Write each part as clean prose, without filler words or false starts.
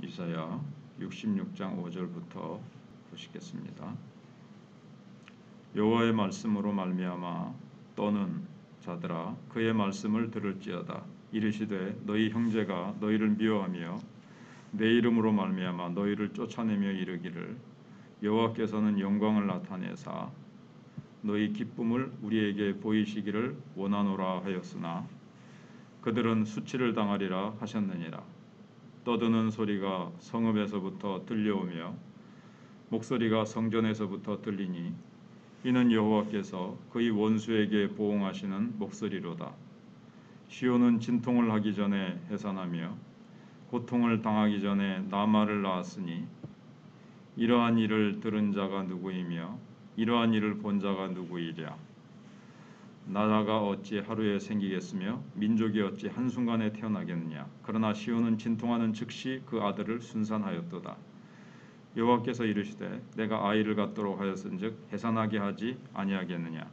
이사야 66장 5절부터 보시겠습니다. 여호와의 말씀으로 말미암아 떠는 자들아 그의 말씀을 들을지어다. 이르시되 너희 형제가 너희를 미워하며 내 이름으로 말미암아 너희를 쫓아내며 이르기를 여호와께서는 영광을 나타내사 너희 기쁨을 우리에게 보이시기를 원하노라 하였으나 그들은 수치를 당하리라 하셨느니라. 떠드는 소리가 성읍에서부터 들려오며 목소리가 성전에서부터 들리니 이는 여호와께서 그의 원수에게 보응하시는 목소리로다. 시온은 진통을 하기 전에 해산하며 고통을 당하기 전에 나말을 낳았으니 이러한 일을 들은 자가 누구이며 이러한 일을 본 자가 누구이랴. 나라가 어찌 하루에 생기겠으며 민족이 어찌 한순간에 태어나겠느냐. 그러나 시온은 진통하는 즉시 그 아들을 순산하였도다. 여호와께서 이르시되 내가 아이를 갖도록 하였은즉 해산하게 하지 아니하겠느냐.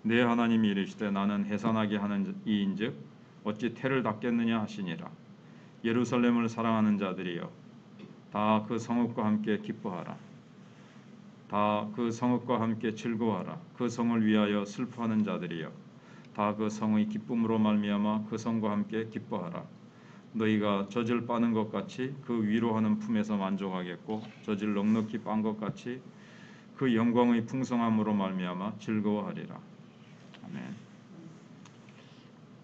내 하나님이 이르시되 나는 해산하게 하는 이인즉 어찌 태를 닫겠느냐 하시니라. 예루살렘을 사랑하는 자들이여 다 그 성읍과 함께 기뻐하라. 다 그 성읍과 함께 즐거워하라. 그 성을 위하여 슬퍼하는 자들이여 다 그 성의 기쁨으로 말미암아 그 성과 함께 기뻐하라. 너희가 젖을 빠는 것 같이 그 위로하는 품에서 만족하겠고 젖을 넉넉히 빤 것 같이 그 영광의 풍성함으로 말미암아 즐거워하리라. 아멘.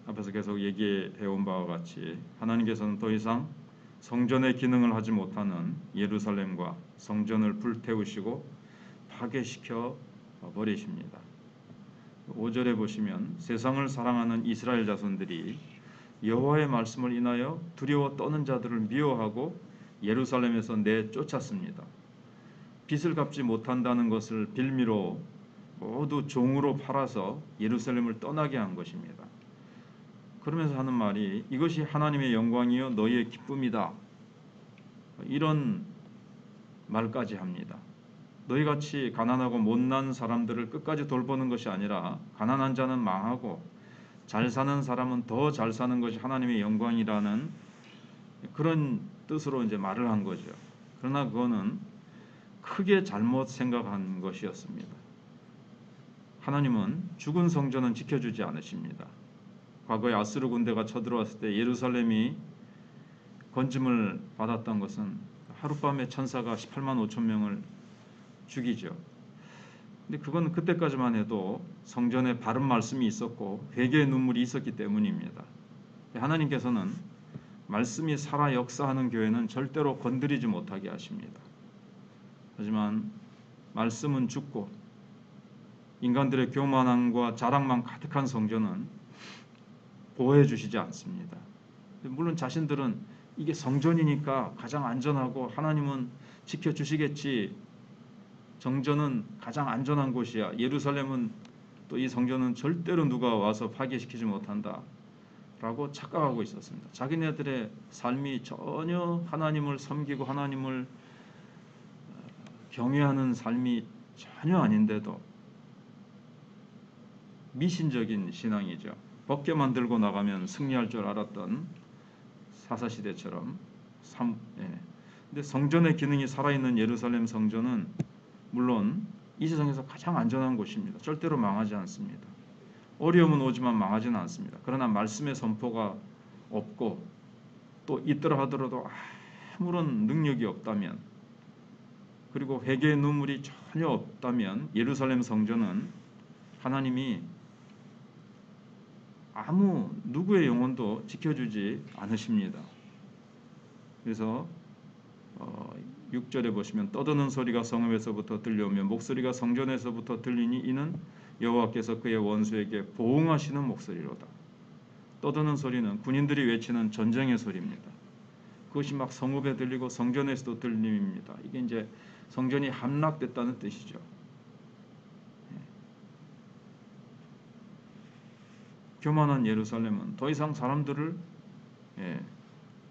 앞에서 계속 얘기해온 바와 같이 하나님께서는 더 이상 성전의 기능을 하지 못하는 예루살렘과 성전을 불태우시고 파괴시켜 버리십니다. 5절에 보시면 세상을 사랑하는 이스라엘 자손들이 여호와의 말씀을 인하여 두려워 떠는 자들을 미워하고 예루살렘에서 내쫓았습니다. 빚을 갚지 못한다는 것을 빌미로 모두 종으로 팔아서 예루살렘을 떠나게 한 것입니다. 그러면서 하는 말이 이것이 하나님의 영광이요 너희의 기쁨이다. 이런 말까지 합니다. 너희같이 가난하고 못난 사람들을 끝까지 돌보는 것이 아니라 가난한 자는 망하고 잘 사는 사람은 더 잘 사는 것이 하나님의 영광이라는 그런 뜻으로 이제 말을 한 거죠. 그러나 그거는 크게 잘못 생각한 것이었습니다. 하나님은 죽은 성전은 지켜주지 않으십니다. 과거에 아스르 군대가 쳐들어왔을 때 예루살렘이 건짐을 받았던 것은 하룻밤에 천사가 18만 5천 명을 죽이죠. 근데 그건 그때까지만 해도 성전에 바른 말씀이 있었고 회개의 눈물이 있었기 때문입니다. 하나님께서는 말씀이 살아 역사하는 교회는 절대로 건드리지 못하게 하십니다. 하지만 말씀은 죽고 인간들의 교만함과 자랑만 가득한 성전은 보호해 주시지 않습니다. 물론 자신들은 이게 성전이니까 가장 안전하고 하나님은 지켜주시겠지. 성전은 가장 안전한 곳이야. 예루살렘은 또 이 성전은 절대로 누가 와서 파괴시키지 못한다 라고 착각하고 있었습니다. 자기네들의 삶이 전혀 하나님을 섬기고 하나님을 경외하는 삶이 전혀 아닌데도 미신적인 신앙이죠. 벗겨만 들고 나가면 승리할 줄 알았던 사사시대처럼 근데 성전의 기능이 살아있는 예루살렘 성전은 물론 이 세상에서 가장 안전한 곳입니다. 절대로 망하지 않습니다. 어려움은 오지만 망하지는 않습니다. 그러나 말씀의 선포가 없고 또 있더라 하더라도 아무런 능력이 없다면 그리고 회개의 눈물이 전혀 없다면 예루살렘 성전은 하나님이 아무 누구의 영혼도 지켜주지 않으십니다. 그래서 6절에 보시면 떠드는 소리가 성읍에서부터 들려오며 목소리가 성전에서부터 들리니 이는 여호와께서 그의 원수에게 보응하시는 목소리로다. 떠드는 소리는 군인들이 외치는 전쟁의 소리입니다. 그것이 막 성읍에 들리고 성전에서도 들립니다. 이게 이제 성전이 함락됐다는 뜻이죠. 교만한 예루살렘은 더 이상 사람들을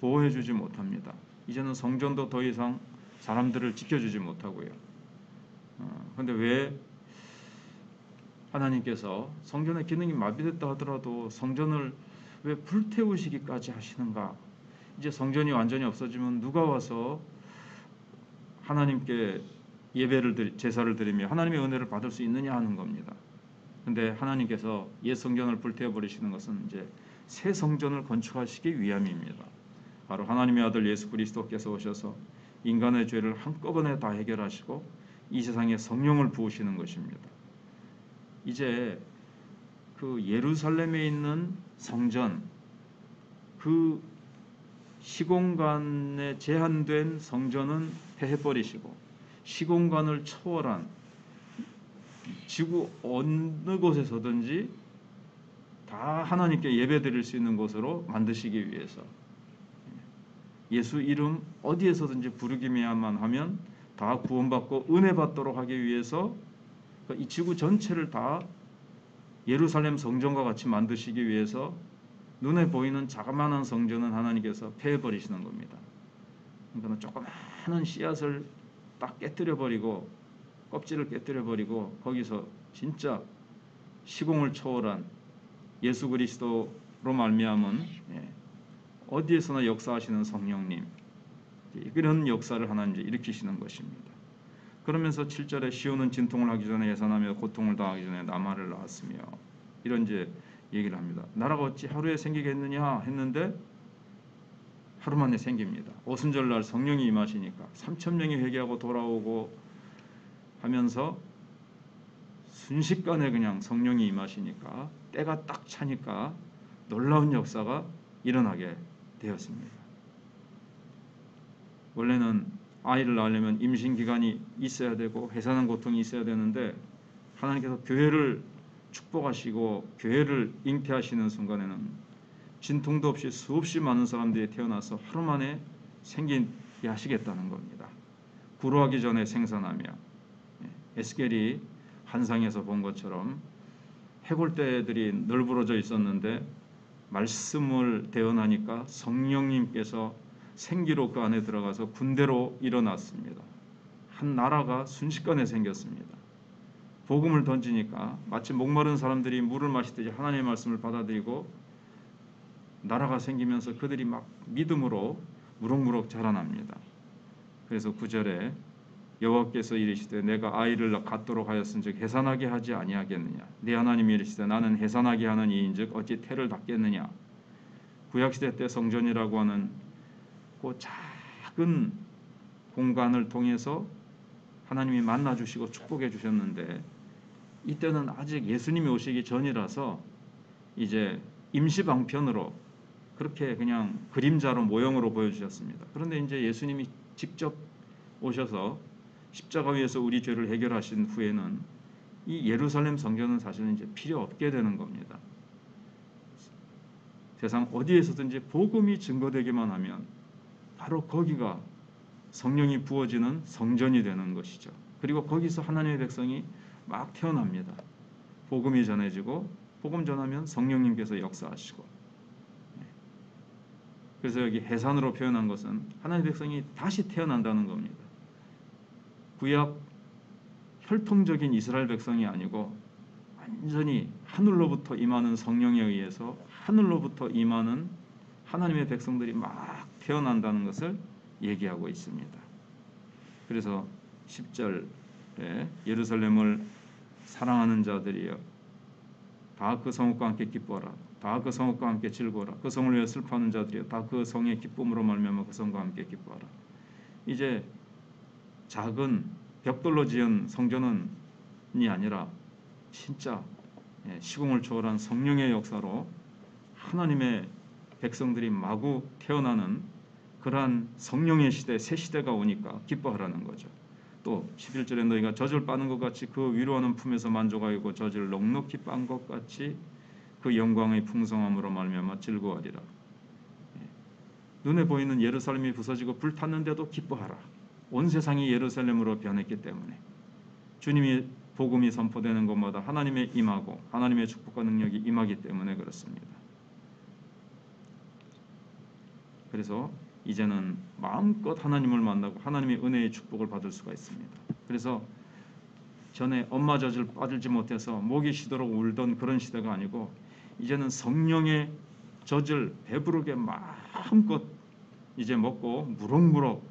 보호해주지 못합니다. 이제는 성전도 더 이상 사람들을 지켜주지 못하고요. 그런데 왜 하나님께서 성전의 기능이 마비됐다 하더라도 성전을 왜 불태우시기까지 하시는가? 이제 성전이 완전히 없어지면 누가 와서 하나님께 제사를 드리며 하나님의 은혜를 받을 수 있느냐 하는 겁니다. 근데 하나님께서 옛 성전을 불태워 버리시는 것은 이제 새 성전을 건축하시기 위함입니다. 바로 하나님의 아들 예수 그리스도께서 오셔서 인간의 죄를 한꺼번에 다 해결하시고 이 세상에 성령을 부으시는 것입니다. 이제 그 예루살렘에 있는 성전, 그 시공간에 제한된 성전은 폐해버리시고 시공간을 초월한 지구 어느 곳에서든지 다 하나님께 예배드릴 수 있는 곳으로 만드시기 위해서 예수 이름 어디에서든지 부르기만 하면 다 구원받고 은혜 받도록 하기 위해서 이 지구 전체를 다 예루살렘 성전과 같이 만드시기 위해서 눈에 보이는 자그마한 성전은 하나님께서 폐해버리시는 겁니다. 그러니까 조그마한 씨앗을 딱 깨뜨려버리고 껍질을 깨뜨려버리고 거기서 진짜 시공을 초월한 예수 그리스도로 말미암은 어디에서나 역사하시는 성령님, 그런 역사를 하나님 일으키시는 것입니다. 그러면서 7절에 시온은 진통을 하기 전에 해산하며 고통을 당하기 전에 남아를 낳았으며 이런 이제 얘기를 합니다. 나라가 어찌 하루에 생기겠느냐 했는데 하루 만에 생깁니다. 오순절날 성령이 임하시니까 3,000명이 회개하고 돌아오고 하면서 순식간에 그냥 성령이 임하시니까 때가 딱 차니까 놀라운 역사가 일어나게 되었습니다. 원래는 아이를 낳으려면 임신 기간이 있어야 되고 해산한 고통이 있어야 되는데 하나님께서 교회를 축복하시고 교회를 잉태하시는 순간에는 진통도 없이 수없이 많은 사람들이 태어나서 하루 만에 생기게 하시겠다는 겁니다. 구루하기 전에 생산하며 에스겔이 환상에서 본 것처럼 해골대들이 널브러져 있었는데 말씀을 대언하니까 성령님께서 생기로 그 안에 들어가서 군대로 일어났습니다. 한 나라가 순식간에 생겼습니다. 복음을 던지니까 마치 목마른 사람들이 물을 마시듯이 하나님의 말씀을 받아들이고 나라가 생기면서 그들이 막 믿음으로 무럭무럭 자라납니다. 그래서 9절에 여호와께서 이르시되 내가 아이를 갖도록 하였은즉 해산하게 하지 아니하겠느냐. 네 하나님이 이르시되 나는 해산하게 하는 이인즉 어찌 태를 닫겠느냐. 구약시대 때 성전이라고 하는 그 작은 공간을 통해서 하나님이 만나주시고 축복해 주셨는데 이때는 아직 예수님이 오시기 전이라서 이제 임시방편으로 그렇게 그냥 그림자로 모형으로 보여주셨습니다. 그런데 이제 예수님이 직접 오셔서 십자가 위에서 우리 죄를 해결하신 후에는 이 예루살렘 성전은 사실은 이제 필요 없게 되는 겁니다. 세상 어디에서든지 복음이 증거되기만 하면 바로 거기가 성령이 부어지는 성전이 되는 것이죠. 그리고 거기서 하나님의 백성이 막 태어납니다. 복음이 전해지고 복음 전하면 성령님께서 역사하시고 그래서 여기 해산으로 표현한 것은 하나님의 백성이 다시 태어난다는 겁니다. 구약 혈통적인 이스라엘 백성이 아니고 완전히 하늘로부터 임하는 성령에 의해서 하늘로부터 임하는 하나님의 백성들이 막 태어난다는 것을 얘기하고 있습니다. 그래서 10절에 예루살렘을 사랑하는 자들이여 다 그 성읍과 함께 기뻐하라. 다 그 성읍과 함께 즐거워라. 그 성을 위해 슬퍼하는 자들이여 다 그 성의 기쁨으로 말미암아 그 성과 함께 기뻐하라. 이제 작은 벽돌로 지은 성전이 아니라 진짜 시공을 초월한 성령의 역사로 하나님의 백성들이 마구 태어나는 그러한 성령의 시대, 새 시대가 오니까 기뻐하라는 거죠. 또 11절에 너희가 젖을 빠는 것 같이 그 위로하는 품에서 만족하고 젖을 넉넉히 빤 것 같이 그 영광의 풍성함으로 말미암아 즐거워하리라. 눈에 보이는 예루살렘이 부서지고 불탔는데도 기뻐하라. 온 세상이 예루살렘으로 변했기 때문에 주님이 복음이 선포되는 곳마다 하나님의 임하고 하나님의 축복과 능력이 임하기 때문에 그렇습니다. 그래서 이제는 마음껏 하나님을 만나고 하나님의 은혜의 축복을 받을 수가 있습니다. 그래서 전에 엄마 젖을 빠들지 못해서 목이 쉬도록 울던 그런 시대가 아니고 이제는 성령의 젖을 배부르게 마음껏 이제 먹고 무럭무럭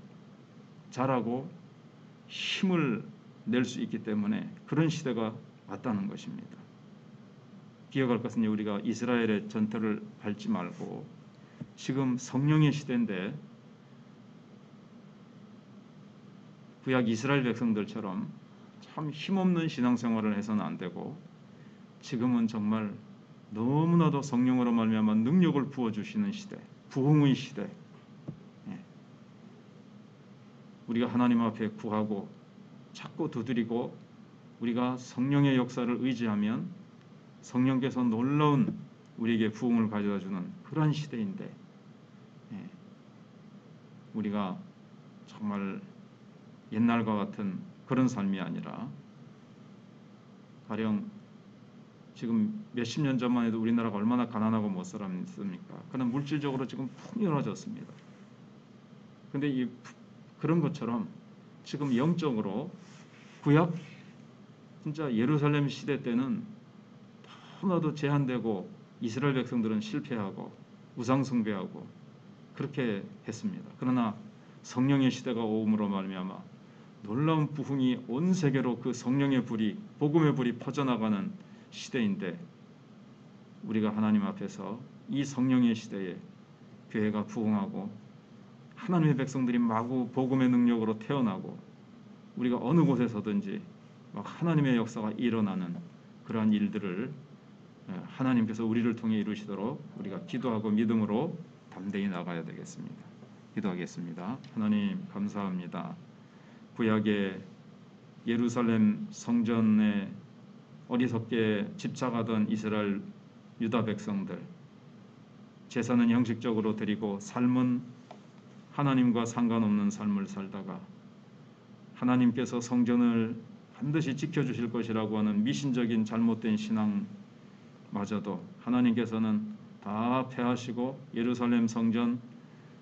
자라고 힘을 낼 수 있기 때문에 그런 시대가 왔다는 것입니다. 기억할 것은 우리가 이스라엘의 전통을 밟지 말고 지금 성령의 시대인데 구약 이스라엘 백성들처럼 참 힘없는 신앙생활을 해서는 안 되고 지금은 정말 너무나도 성령으로 말미암아 능력을 부어주시는 시대, 부흥의 시대. 우리가 하나님 앞에 구하고 찾고 두드리고 우리가 성령의 역사를 의지하면 성령께서 놀라운 우리에게 부흥을 가져다주는 그런 시대인데 우리가 정말 옛날과 같은 그런 삶이 아니라 가령 지금 몇십 년 전만 해도 우리나라가 얼마나 가난하고 못 살았습니까? 그러나 물질적으로 지금 풍요로워졌습니다. 그런데 그런 것처럼 지금 영적으로 구약 진짜 예루살렘 시대 때는 너무나도 제한되고 이스라엘 백성들은 실패하고 우상 숭배하고 그렇게 했습니다. 그러나 성령의 시대가 오음으로 말미암아 놀라운 부흥이 온 세계로 그 성령의 불이 복음의 불이 퍼져나가는 시대인데 우리가 하나님 앞에서 이 성령의 시대에 교회가 부흥하고 하나님의 백성들이 마구 복음의 능력으로 태어나고 우리가 어느 곳에서든지 막 하나님의 역사가 일어나는 그러한 일들을 하나님께서 우리를 통해 이루시도록 우리가 기도하고 믿음으로 담대히 나가야 되겠습니다. 기도하겠습니다. 하나님 감사합니다. 구약의 예루살렘 성전에 어리석게 집착하던 이스라엘 유다 백성들, 제사는 형식적으로 드리고 삶은 하나님과 상관없는 삶을 살다가 하나님께서 성전을 반드시 지켜주실 것이라고 하는 미신적인 잘못된 신앙마저도 하나님께서는 다 패하시고 예루살렘 성전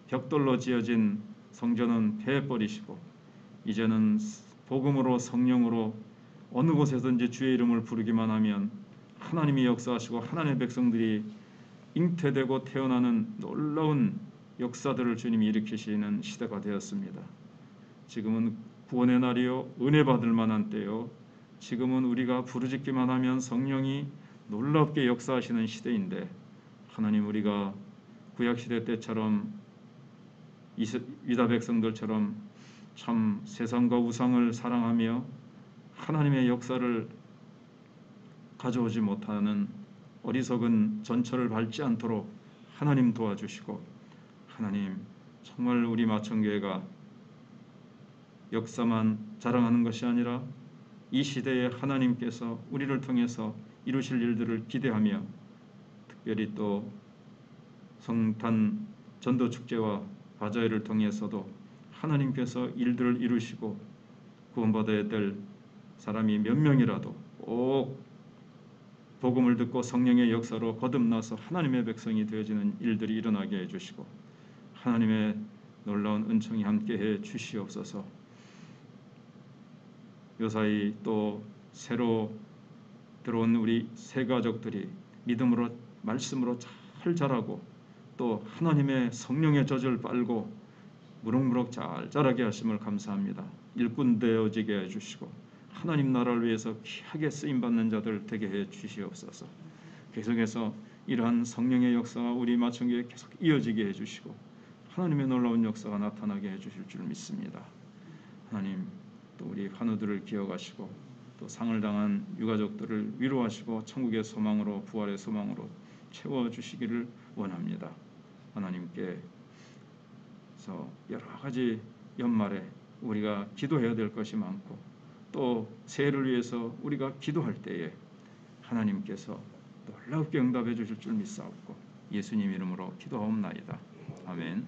벽돌로 지어진 성전은 패해버리시고 이제는 복음으로 성령으로 어느 곳에든지 주의 이름을 부르기만 하면 하나님이 역사하시고 하나님의 백성들이 잉태되고 태어나는 놀라운 역사들을 주님이 일으키시는 시대가 되었습니다. 지금은 구원의 날이요 은혜 받을 만한 때요 지금은 우리가 부르짖기만 하면 성령이 놀랍게 역사하시는 시대인데 하나님 우리가 구약시대 때처럼 유다 백성들처럼 참 세상과 우상을 사랑하며 하나님의 역사를 가져오지 못하는 어리석은 전철을 밟지 않도록 하나님 도와주시고 하나님 정말 우리 마천교회가 역사만 자랑하는 것이 아니라 이 시대에 하나님께서 우리를 통해서 이루실 일들을 기대하며 특별히 또 성탄 전도축제와 바자회를 통해서도 하나님께서 일들을 이루시고 구원받아야 될 사람이 몇 명이라도 꼭 복음을 듣고 성령의 역사로 거듭나서 하나님의 백성이 되어지는 일들이 일어나게 해주시고 하나님의 놀라운 은총이 함께해 주시옵소서. 요사이 또 새로 들어온 우리 새 가족들이 믿음으로 말씀으로 잘 자라고 또 하나님의 성령의 젖을 빨고 무럭무럭 잘 자라게 하심을 감사합니다. 일꾼 되어지게 해주시고 하나님 나라를 위해서 귀하게 쓰임받는 자들 되게 해 주시옵소서. 계속해서 이러한 성령의 역사가 우리 마천교회에 계속 이어지게 해주시고 하나님의 놀라운 역사가 나타나게 해주실 줄 믿습니다. 하나님 또 우리 환우들을 기억하시고 또 상을 당한 유가족들을 위로하시고 천국의 소망으로 부활의 소망으로 채워주시기를 원합니다. 하나님께서 여러 가지 연말에 우리가 기도해야 될 것이 많고 또 새해를 위해서 우리가 기도할 때에 하나님께서 놀랍게 응답해 주실 줄 믿사옵고 예수님 이름으로 기도하옵나이다. 아멘.